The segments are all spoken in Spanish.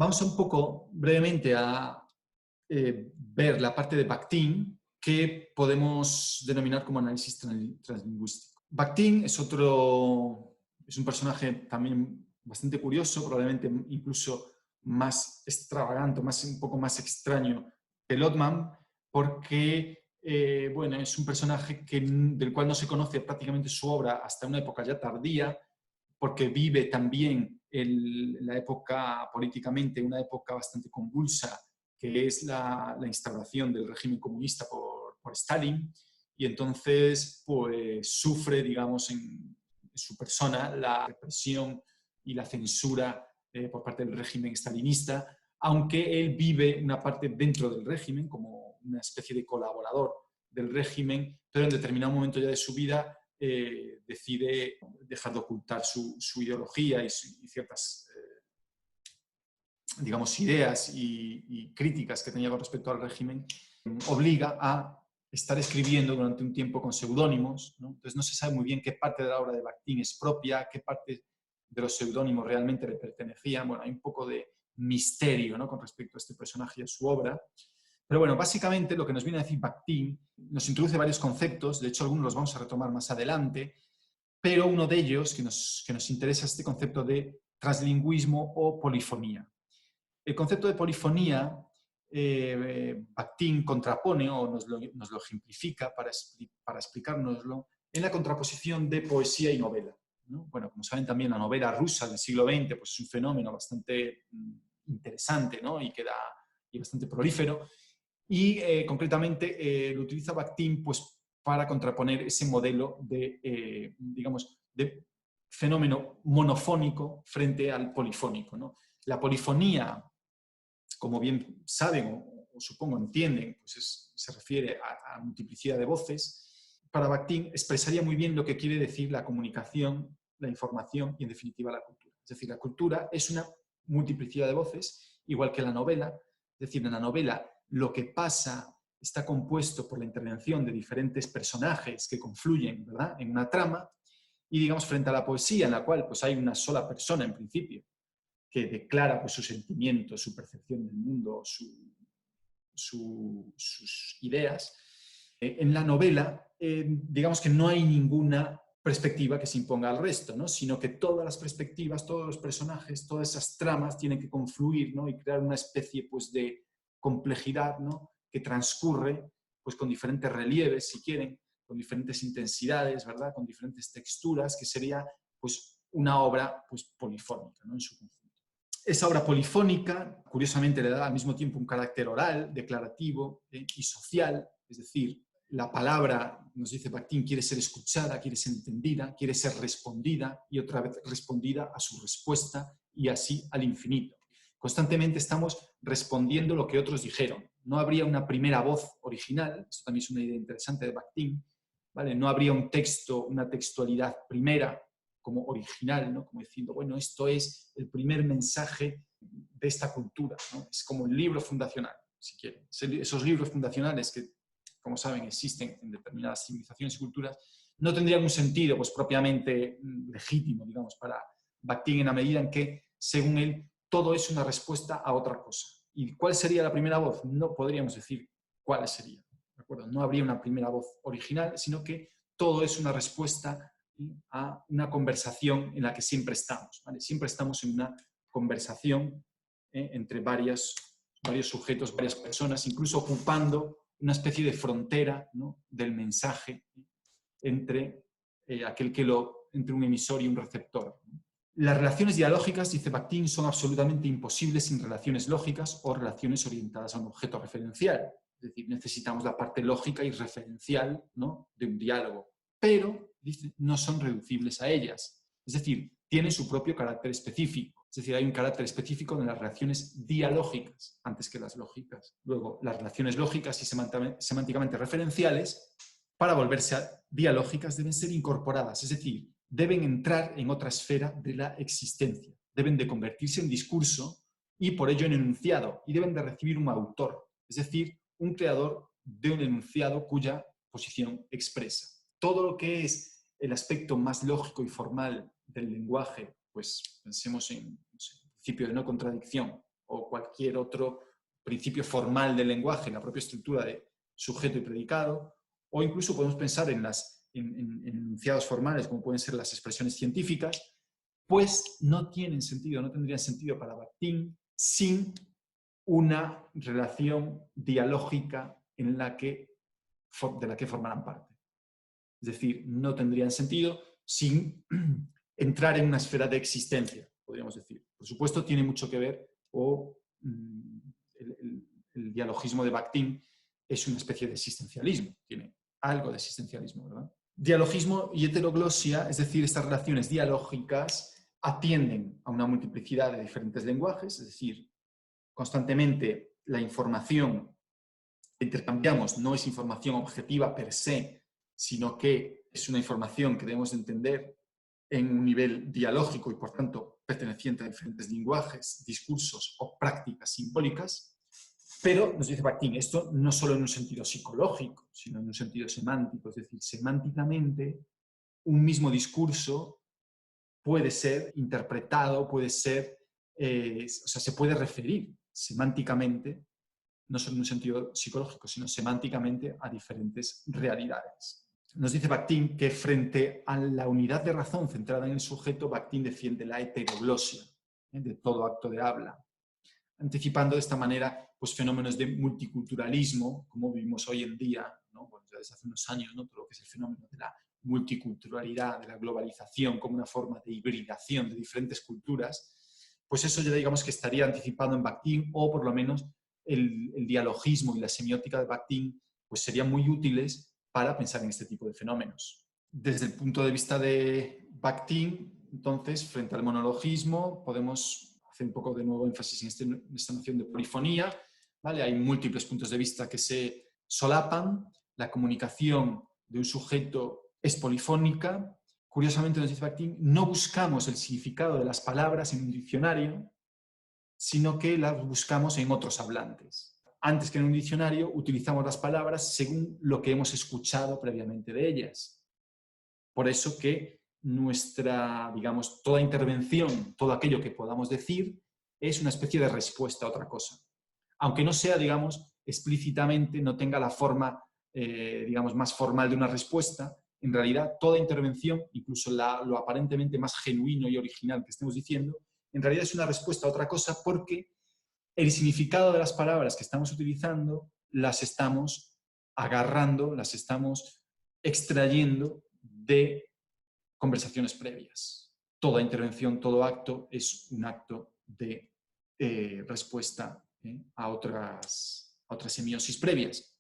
Vamos un poco brevemente a ver la parte de Bakhtin que podemos denominar como análisis translingüístico. Bakhtin es un personaje también bastante curioso, probablemente incluso más extravagante, un poco más extraño que Lotman, porque bueno, es un personaje del cual no se conoce prácticamente su obra hasta una época ya tardía, porque vive también la época políticamente, una época bastante convulsa, que es la instauración del régimen comunista por Stalin, y entonces pues sufre, digamos, en su persona la represión y la censura por parte del régimen stalinista, aunque él vive una parte dentro del régimen como una especie de colaborador del régimen, pero en determinado momento ya de su vida decide dejar de ocultar su ideología y ciertas digamos, ideas y críticas que tenía con respecto al régimen, obliga a estar escribiendo durante un tiempo con seudónimos, ¿no? Entonces no se sabe muy bien qué parte de la obra de Bakhtin es propia, qué parte de los seudónimos realmente le pertenecían. Bueno, hay un poco de misterio, ¿no?, con respecto a este personaje y a su obra. Pero bueno, básicamente lo que nos viene a decir Bakhtin nos introduce varios conceptos, de hecho algunos los vamos a retomar más adelante, pero uno de ellos que nos interesa es este concepto de translingüismo o polifonía. El concepto de polifonía, Bakhtin contrapone o nos lo ejemplifica para explicárnoslo en la contraposición de poesía y novela, ¿no? Bueno, como saben también, la novela rusa del siglo XX pues es un fenómeno bastante interesante, ¿no?, y bastante prolífero, y concretamente lo utiliza Bakhtin pues, para contraponer ese modelo de, digamos, de fenómeno monofónico frente al polifónico, ¿no? La polifonía, como bien saben o supongo entienden, pues se refiere a multiplicidad de voces. Para Bakhtin expresaría muy bien lo que quiere decir la comunicación, la información y en definitiva la cultura. Es decir, la cultura es una multiplicidad de voces, igual que la novela. Es decir, en la novela lo que pasa está compuesto por la intervención de diferentes personajes que confluyen, ¿verdad?, en una trama, y digamos frente a la poesía, en la cual pues, hay una sola persona en principio, que declara pues, sus sentimientos, su percepción del mundo, sus ideas. En la novela, digamos que no hay ninguna perspectiva que se imponga al resto, ¿no?, sino que todas las perspectivas, todos los personajes, todas esas tramas tienen que confluir, ¿no?, y crear una especie pues, de complejidad, ¿no?, que transcurre pues, con diferentes relieves, si quieren, con diferentes intensidades, ¿verdad?, con diferentes texturas, que sería pues, una obra pues, polifónica, ¿no?, en su conjunto. Esa obra polifónica, curiosamente, le da al mismo tiempo un carácter oral, declarativo y social, es decir, la palabra, nos dice Bakhtin, quiere ser escuchada, quiere ser entendida, quiere ser respondida y otra vez respondida a su respuesta y así al infinito. Constantemente estamos respondiendo lo que otros dijeron. No habría una primera voz original, esto también es una idea interesante de Bakhtin, ¿vale? No habría un texto, una textualidad primera, como original, ¿no?, como diciendo, bueno, esto es el primer mensaje de esta cultura, ¿no? Es como un libro fundacional, si quieren. Esos libros fundacionales que, como saben, existen en determinadas civilizaciones y culturas, no tendrían un sentido pues, propiamente legítimo, digamos, para Bakhtin, en la medida en que, según él, todo es una respuesta a otra cosa. ¿Y cuál sería la primera voz? No podríamos decir cuál sería, ¿de acuerdo? No habría una primera voz original, sino que todo es una respuesta a una conversación en la que siempre estamos, ¿vale? Siempre estamos en una conversación entre varios sujetos, varias personas, incluso ocupando una especie de frontera, ¿no?, del mensaje entre entre un emisor y un receptor. Las relaciones dialógicas, dice Bakhtin, son absolutamente imposibles sin relaciones lógicas o relaciones orientadas a un objeto referencial. Es decir, necesitamos la parte lógica y referencial, ¿no?, de un diálogo. Pero, dice, no son reducibles a ellas. Es decir, tienen su propio carácter específico. Es decir, hay un carácter específico de las relaciones dialógicas antes que las lógicas. Luego, las relaciones lógicas y semánticamente referenciales, para volverse dialógicas, deben ser incorporadas. Es decir, deben entrar en otra esfera de la existencia. Deben de convertirse en discurso y por ello en enunciado. Y deben de recibir un autor. Es decir, un creador de un enunciado cuya posición expresa. Todo lo que es el aspecto más lógico y formal del lenguaje, pues pensemos en, no sé, principio de no contradicción o cualquier otro principio formal del lenguaje, la propia estructura de sujeto y predicado, o incluso podemos pensar en enunciados formales, como pueden ser las expresiones científicas, pues no tienen sentido, no tendrían sentido para Bakhtin sin una relación dialógica de la que formarán parte. Es decir, no tendrían sentido sin entrar en una esfera de existencia, podríamos decir. Por supuesto, tiene mucho que ver, el dialogismo de Bakhtin es una especie de existencialismo, tiene algo de existencialismo, ¿verdad? Dialogismo y heteroglosia, es decir, estas relaciones dialógicas atienden a una multiplicidad de diferentes lenguajes, es decir, constantemente la información que intercambiamos no es información objetiva per se, sino que es una información que debemos entender en un nivel dialógico y, por tanto, perteneciente a diferentes lenguajes, discursos o prácticas simbólicas. Pero, nos dice Bakhtin, esto no solo en un sentido psicológico, sino en un sentido semántico, es decir, semánticamente un mismo discurso puede ser interpretado, puede ser, se puede referir semánticamente, no solo en un sentido psicológico, sino semánticamente a diferentes realidades. Nos dice Bakhtin que frente a la unidad de razón centrada en el sujeto, Bakhtin defiende la heteroglosia de todo acto de habla, anticipando de esta manera pues, fenómenos de multiculturalismo, como vivimos hoy en día, ¿no? Bueno, ya desde hace unos años, ¿no? Todo lo que es el fenómeno de la multiculturalidad, de la globalización, como una forma de hibridación de diferentes culturas, pues eso ya digamos que estaría anticipado en Bakhtin, o por lo menos el dialogismo y la semiótica de Bakhtin pues serían muy útiles para pensar en este tipo de fenómenos. Desde el punto de vista de Bakhtin, entonces, frente al monologismo, podemos hacer un poco de nuevo énfasis en esta noción de polifonía, ¿vale? Hay múltiples puntos de vista que se solapan, la comunicación de un sujeto es polifónica. Curiosamente, nos dice Bakhtin, no buscamos el significado de las palabras en un diccionario, sino que las buscamos en otros hablantes. Antes que en un diccionario, utilizamos las palabras según lo que hemos escuchado previamente de ellas. Por eso que nuestra, digamos, toda intervención, todo aquello que podamos decir, es una especie de respuesta a otra cosa. Aunque no sea, digamos, explícitamente, no tenga la forma, digamos, más formal de una respuesta, en realidad toda intervención, incluso lo aparentemente más genuino y original que estemos diciendo, en realidad es una respuesta a otra cosa porque el significado de las palabras que estamos utilizando las estamos agarrando, las estamos extrayendo de conversaciones previas. Toda intervención, todo acto es un acto de respuesta a otras semiosis previas.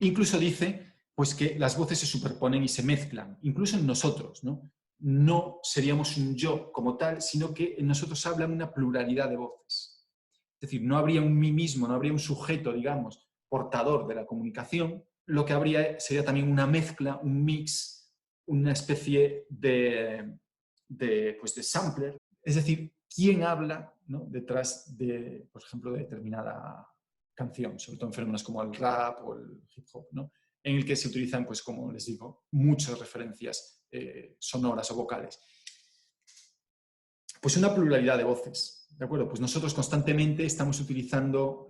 Incluso dice pues, que las voces se superponen y se mezclan, incluso en nosotros, ¿no? No seríamos un yo como tal, sino que en nosotros hablan una pluralidad de voces. Es decir, no habría un mí mismo, no habría un sujeto, digamos, portador de la comunicación. Lo que habría sería también una mezcla, un mix, una especie de sampler. Es decir, quién habla, ¿no? Detrás de, por ejemplo, de determinada canción, sobre todo en fenómenos como el rap o el hip hop, ¿no? En el que se utilizan, pues como les digo, muchas referencias sonoras o vocales. Pues una pluralidad de voces, ¿de acuerdo? Pues nosotros constantemente estamos utilizando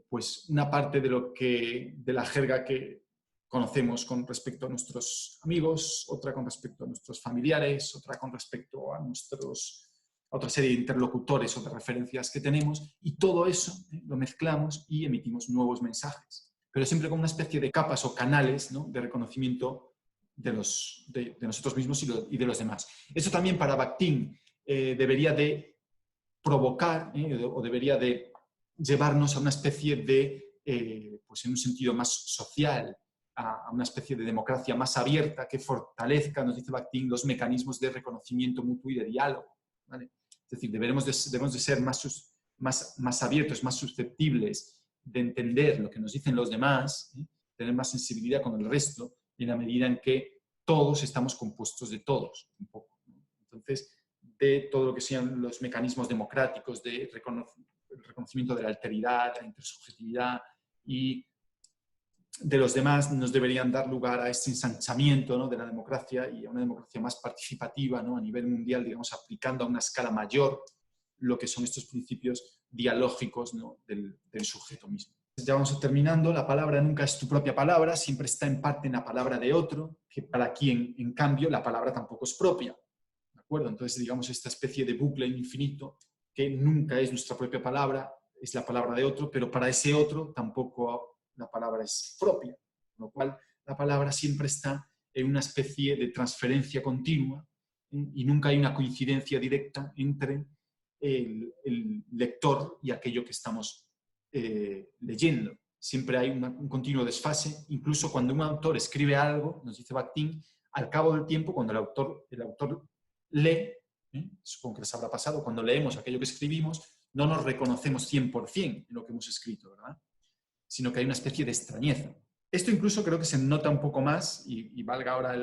pues una parte de la jerga que conocemos con respecto a nuestros amigos, otra con respecto a nuestros familiares, otra con respecto a otra serie de interlocutores o de referencias que tenemos, y todo eso lo mezclamos y emitimos nuevos mensajes, pero siempre con una especie de capas o canales, ¿no? De reconocimiento de nosotros mismos y de los demás. Eso también para Bakhtin debería de provocar o debería de llevarnos a una especie de, pues en un sentido más social, a una especie de democracia más abierta que fortalezca, nos dice Bakhtin, los mecanismos de reconocimiento mutuo y de diálogo, ¿vale? Es decir, debemos de ser más abiertos, más susceptibles de entender lo que nos dicen los demás, tener más sensibilidad con el resto, en la medida en que todos estamos compuestos de todos, un poco, ¿no? Entonces, de todo lo que sean los mecanismos democráticos de reconocimiento de la alteridad, de la intersubjetividad y de los demás, nos deberían dar lugar a este ensanchamiento, ¿no? De la democracia y a una democracia más participativa, ¿no? A nivel mundial, digamos, aplicando a una escala mayor lo que son estos principios dialógicos, ¿no?, del sujeto mismo. Ya vamos terminando. La palabra nunca es tu propia palabra, siempre está en parte en la palabra de otro, que para quien, en cambio, la palabra tampoco es propia. ¿De acuerdo? Entonces, digamos, esta especie de bucle infinito que nunca es nuestra propia palabra, es la palabra de otro, pero para ese otro tampoco la palabra es propia. Con lo cual, la palabra siempre está en una especie de transferencia continua, y nunca hay una coincidencia directa entre el lector y aquello que estamos leyendo. Siempre hay un continuo desfase, incluso cuando un autor escribe algo, nos dice Bakhtin, al cabo del tiempo, cuando el autor lee, supongo que les habrá pasado, cuando leemos aquello que escribimos, no nos reconocemos 100% en lo que hemos escrito, ¿verdad?, sino que hay una especie de extrañeza. Esto incluso creo que se nota un poco más, y valga ahora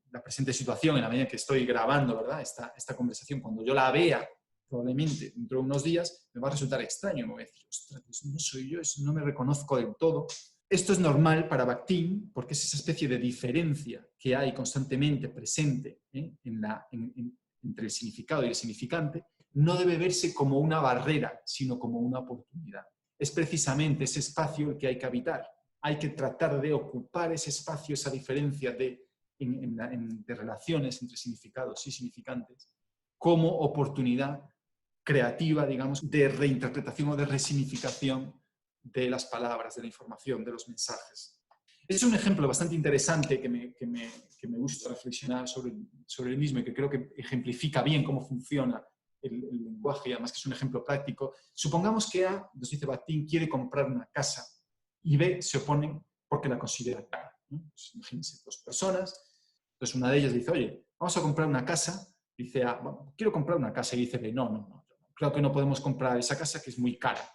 la presente situación, en la medida que estoy grabando, ¿verdad?, esta conversación, cuando yo la vea, probablemente dentro de unos días, me va a resultar extraño, me voy a decir, ostras, pues no soy yo, no me reconozco del todo. Esto es normal para Bakhtin, porque es esa especie de diferencia que hay constantemente presente entre el significado y el significante, no debe verse como una barrera, sino como una oportunidad. Es precisamente ese espacio el que hay que habitar. Hay que tratar de ocupar ese espacio, esa diferencia de relaciones entre significados y significantes, como oportunidad creativa, digamos, de reinterpretación o de resignificación de las palabras, de la información, de los mensajes. Es un ejemplo bastante interesante que me gusta reflexionar sobre el mismo y que creo que ejemplifica bien cómo funciona el lenguaje, y además que es un ejemplo práctico. Supongamos que A, nos dice Bakhtin, quiere comprar una casa y B se opone porque la considera cara, ¿no? Pues imagínense, dos personas. Entonces una de ellas dice, oye, vamos a comprar una casa. Dice A, bueno, quiero comprar una casa. Y dice B, no, creo que no podemos comprar esa casa, que es muy cara.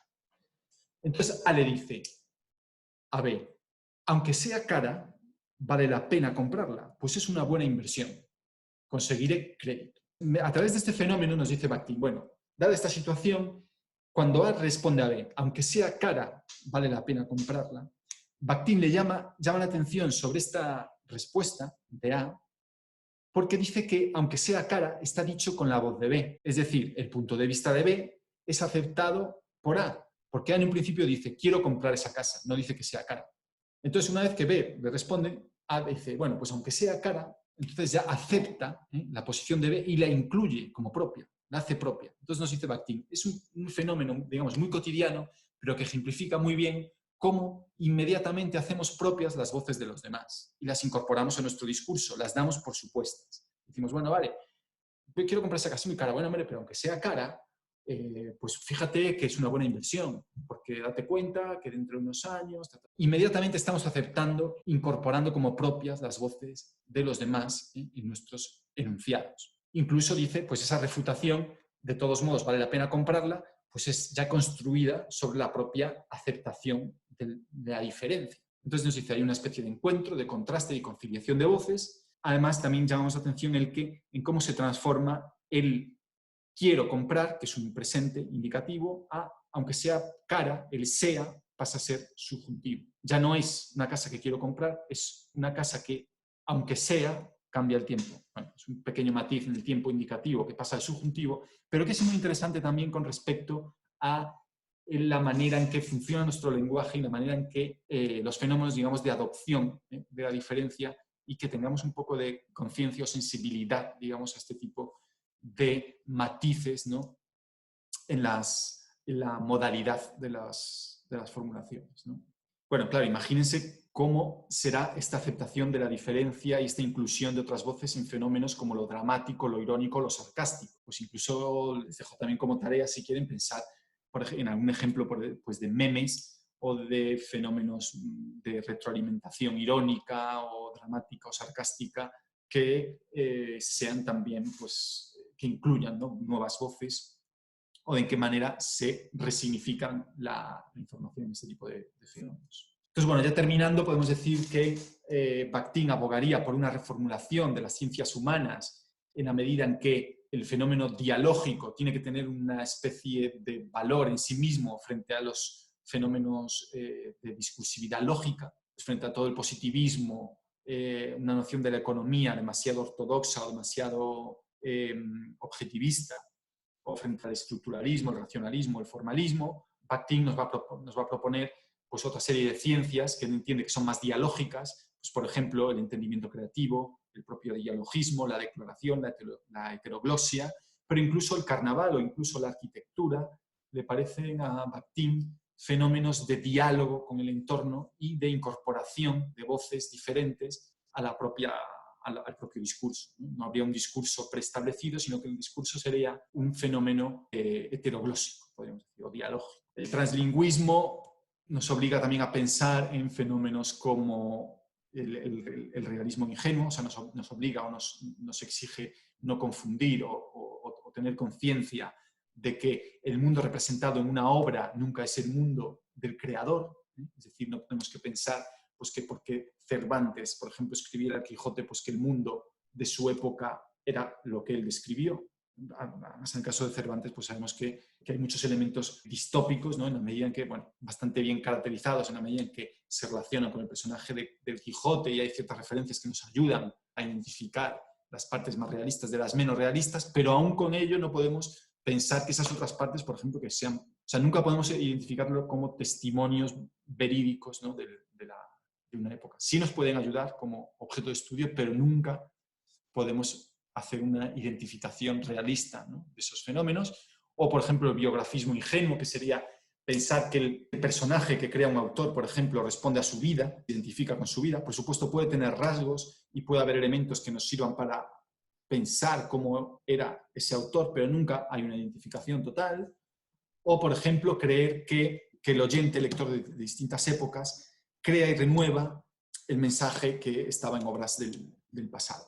Entonces A le dice a B, aunque sea cara, vale la pena comprarla, pues es una buena inversión. Conseguiré crédito. A través de este fenómeno nos dice Bakhtin, bueno, dada esta situación, cuando A responde a B, aunque sea cara, vale la pena comprarla, Bakhtin le llama la atención sobre esta respuesta de A, porque dice que, aunque sea cara, está dicho con la voz de B. Es decir, el punto de vista de B es aceptado por A, porque A en un principio dice, quiero comprar esa casa, no dice que sea cara. Entonces, una vez que B le responde, A dice, bueno, pues aunque sea cara, entonces ya acepta la posición de B y la incluye como propia, la hace propia. Entonces nos dice Bakhtin, es un fenómeno, digamos, muy cotidiano, pero que ejemplifica muy bien cómo inmediatamente hacemos propias las voces de los demás y las incorporamos a nuestro discurso, las damos por supuestas. Decimos, bueno, vale, yo quiero comprar esa casa muy cara, bueno, hombre, pero aunque sea cara, pues fíjate que es una buena inversión, porque date cuenta que dentro de unos años, inmediatamente estamos aceptando, incorporando como propias las voces de los demás en nuestros enunciados. Incluso dice, pues esa refutación, de todos modos, vale la pena comprarla, pues es ya construida sobre la propia aceptación de la diferencia. Entonces nos dice, hay una especie de encuentro, de contraste y conciliación de voces. Además, también llamamos la atención en cómo se transforma el quiero comprar, que es un presente indicativo, aunque sea cara, el sea pasa a ser subjuntivo. Ya no es una casa que quiero comprar, es una casa que, aunque sea, cambia el tiempo. Bueno, es un pequeño matiz en el tiempo indicativo que pasa al subjuntivo, pero que es muy interesante también con respecto a la manera en que funciona nuestro lenguaje y la manera en que los fenómenos, digamos, de adopción de la diferencia, y que tengamos un poco de conciencia o sensibilidad, digamos, a este tipo de matices, ¿no?, en la modalidad de las formulaciones, ¿no? Bueno, claro, imagínense cómo será esta aceptación de la diferencia y esta inclusión de otras voces en fenómenos como lo dramático, lo irónico, lo sarcástico. Pues incluso les dejo también como tarea, si quieren, pensar en algún ejemplo pues, de memes o de fenómenos de retroalimentación irónica o dramática o sarcástica que sean también, pues, que incluyan, ¿no?, nuevas voces, o de en qué manera se resignifican la información en este tipo de fenómenos. Entonces, bueno, ya terminando, podemos decir que Bakhtin abogaría por una reformulación de las ciencias humanas en la medida en que el fenómeno dialógico tiene que tener una especie de valor en sí mismo frente a los fenómenos de discursividad lógica, frente a todo el positivismo, una noción de la economía demasiado ortodoxa o demasiado objetivista, o frente al estructuralismo, el racionalismo, el formalismo, Bakhtin nos va a proponer pues, otra serie de ciencias que entiende que son más dialógicas, pues, por ejemplo, el entendimiento creativo, el propio dialogismo, la declaración, la heteroglosia, pero incluso el carnaval o incluso la arquitectura le parecen a Bakhtin fenómenos de diálogo con el entorno y de incorporación de voces diferentes al propio discurso. No habría un discurso preestablecido, sino que el discurso sería un fenómeno heteroglósico, podríamos decir, o dialógico. El translingüismo nos obliga también a pensar en fenómenos como el realismo ingenuo, o sea, nos obliga o nos exige no confundir o tener conciencia de que el mundo representado en una obra nunca es el mundo del creador, ¿eh? Es decir, no tenemos que pensar pues, que porque Cervantes, por ejemplo, escribiera el Quijote, pues que el mundo de su época era lo que él describió. Además, en el caso de Cervantes, pues sabemos que hay muchos elementos distópicos, ¿no? En la medida en que, bueno, bastante bien caracterizados, en la medida en que se relacionan con el personaje del Quijote y hay ciertas referencias que nos ayudan a identificar las partes más realistas de las menos realistas, pero aún con ello no podemos pensar que esas otras partes, por ejemplo, que sean... O sea, nunca podemos identificarlo como testimonios verídicos, ¿no? de una época. Sí nos pueden ayudar como objeto de estudio, pero nunca podemos hacer una identificación realista, ¿no? de esos fenómenos. O, por ejemplo, el biografismo ingenuo, que sería pensar que el personaje que crea un autor, por ejemplo, responde a su vida, se identifica con su vida. Por supuesto, puede tener rasgos y puede haber elementos que nos sirvan para pensar cómo era ese autor, pero nunca hay una identificación total. O, por ejemplo, creer que el oyente, lector de distintas épocas, crea y renueva el mensaje que estaba en obras del pasado.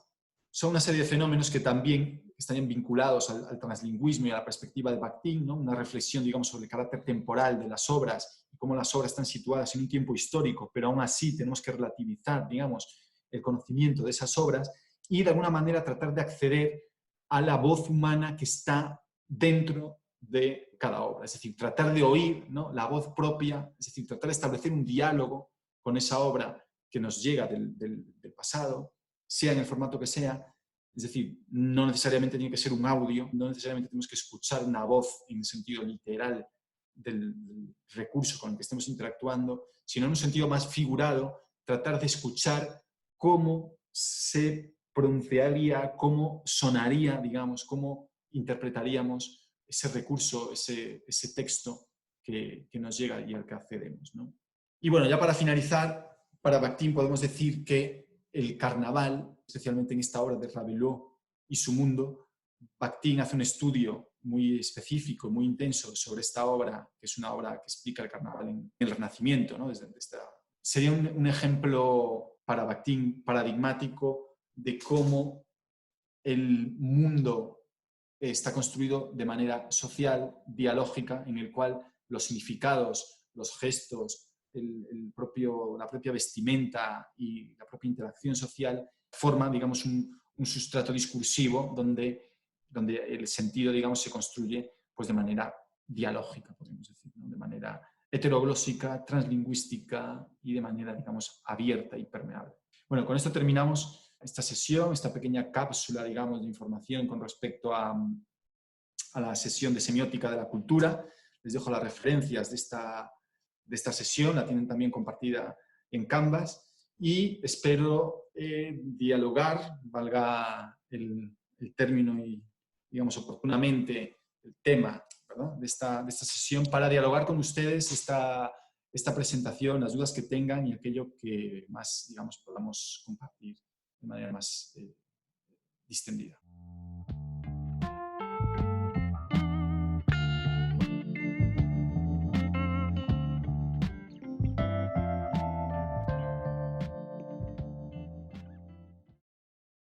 Son una serie de fenómenos que también estarían vinculados al translingüismo y a la perspectiva de Bakhtin, ¿no? Una reflexión, digamos, sobre el carácter temporal de las obras y cómo las obras están situadas en un tiempo histórico, pero aún así tenemos que relativizar, digamos, el conocimiento de esas obras y de alguna manera tratar de acceder a la voz humana que está dentro de cada obra, es decir, tratar de oír, ¿no? la voz propia, es decir, tratar de establecer un diálogo con esa obra que nos llega del pasado, sea en el formato que sea. Es decir, no necesariamente tiene que ser un audio, no necesariamente tenemos que escuchar una voz en el sentido literal del recurso con el que estemos interactuando, sino en un sentido más figurado, tratar de escuchar cómo se pronunciaría, cómo sonaría, digamos, cómo interpretaríamos ese recurso, ese texto que nos llega y al que accedemos, ¿no? Y bueno, ya para finalizar, para Bakhtin podemos decir que el carnaval, especialmente en esta obra de Rabelais y su mundo, Bakhtin hace un estudio muy específico, muy intenso sobre esta obra, que es una obra que explica el carnaval en el Renacimiento, ¿no? Sería un ejemplo para Bakhtin paradigmático de cómo el mundo está construido de manera social, dialógica, en el cual los significados, los gestos, la propia vestimenta y la propia interacción social forman, digamos, un sustrato discursivo donde el sentido, digamos, se construye pues, de manera dialógica, podemos decir, ¿no? De manera heteroglósica, translingüística y de manera, digamos, abierta y permeable. Bueno, con esto terminamos esta sesión, esta pequeña cápsula, digamos, de información con respecto a la sesión de semiótica de la cultura. Les dejo las referencias de esta sesión, la tienen también compartida en Canvas y espero dialogar, valga el término y, digamos, oportunamente el tema, ¿verdad? de esta sesión para dialogar con ustedes esta presentación, las dudas que tengan y aquello que más, digamos, podamos compartir de manera más distendida.